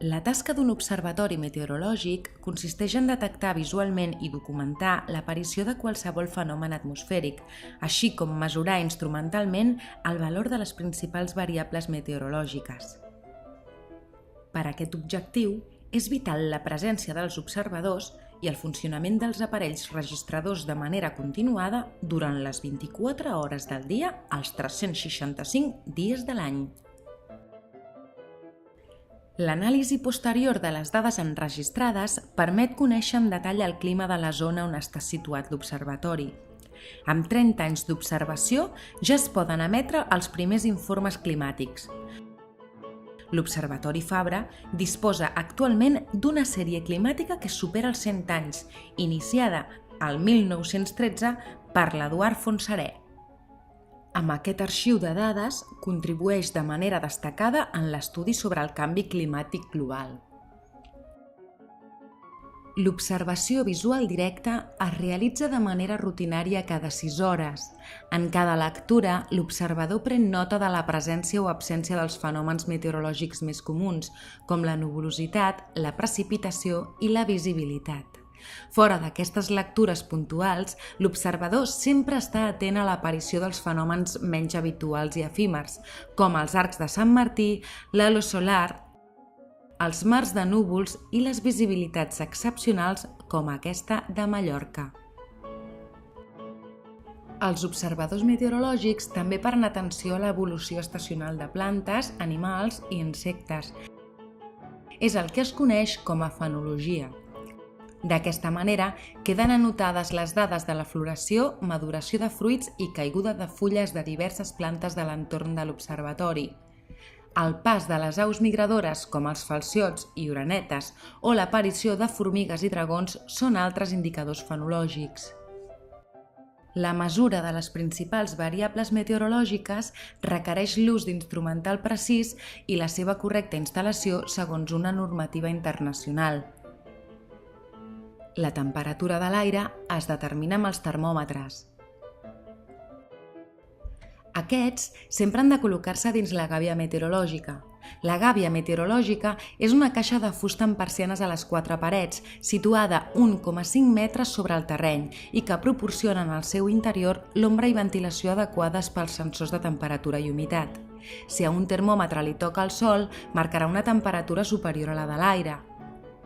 La tasca d'un observatori meteorològic consisteix en detectar visualment i documentar l'aparició de qualsevol fenomen atmosfèric, així com mesurar instrumentalment el valor de les principals variables meteorològiques. Per a aquest objectiu, és vital la presència dels observadors i el funcionament dels aparells registradors de manera continuada durant les 24 hores del dia als 365 dies de l'any. L'anàlisi posterior de les dades enregistrades permet conèixer en detall el clima de la zona on està situat l'observatori. Amb 30 anys d'observació ja es poden emetre els primers informes climàtics. L'Observatori Fabra disposa actualment d'una sèrie climàtica que supera els 100 anys, iniciada al 1913 per l'Eduard Fontserè. Amb aquest arxiu de dades contribueix de manera destacada en l'estudi sobre el canvi climàtic global. L'observació visual directa es realitza de manera rutinària cada 6 hores. En cada lectura, l'observador pren nota de la presència o absència dels fenòmens meteorològics més comuns, com la nuvolositat, la precipitació i la visibilitat. Fora d'aquestes lectures puntuals, l'observador sempre està atent a l'aparició dels fenòmens menys habituals i efímers, com els arcs de Sant Martí, l'halo solar, els mars de núvols i les visibilitats excepcionals com aquesta de Mallorca. Els observadors meteorològics també prenen atenció a l'evolució estacional de plantes, animals i insectes. És el que es coneix com a fenologia. D'aquesta manera, queden anotades les dades de la floració, maduració de fruits i caiguda de fulles de diverses plantes de l'entorn de l'observatori. El pas de les aus migradores com els falciots i orenetes o l'aparició de formigues i dragons són altres indicadors fenològics. La mesura de les principals variables meteorològiques requereix l'ús d'instrumental precís i la seva correcta instal·lació segons una normativa internacional. La temperatura de l'aire es determina amb els termòmetres. Aquests sempre han de col·locar-se dins la gàbia meteorològica. La gàbia meteorològica és una caixa de fusta amb persianes a les 4 parets, situada 1,5 metres sobre el terreny i que proporcionen al seu interior l'ombra i ventilació adequades pels sensors de temperatura i humitat. Si a un termòmetre li toca el sol, marcarà una temperatura superior a la de l'aire.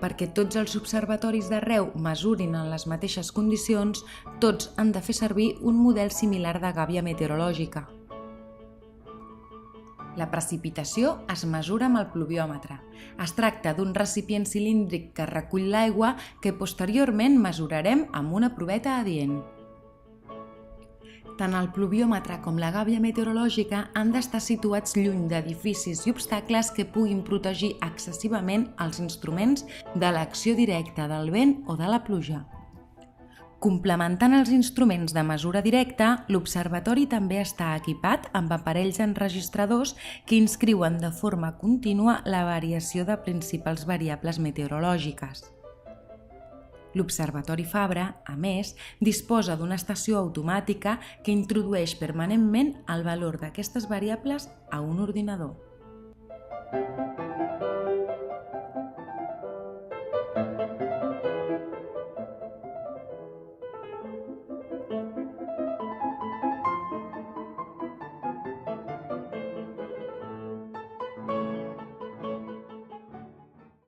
Perquè tots els observatoris d'arreu mesurin en les mateixes condicions, tots han de fer servir un model similar de gàbia meteorològica. La precipitació es mesura amb el pluviòmetre. Es tracta d'un recipient cilíndric que recull l'aigua que posteriorment mesurarem amb una proveta adient. Tant el pluviòmetre com la gàbia meteorològica han d'estar situats lluny d'edificis i obstacles que puguin protegir excessivament els instruments de l'acció directa del vent o de la pluja. Complementant els instruments de mesura directa, l'observatori també està equipat amb aparells enregistradors que inscriuen de forma contínua la variació de principals variables meteorològiques. L'Observatori Fabra, a més, disposa d'una estació automàtica que introdueix permanentment el valor d'aquestes variables a un ordinador.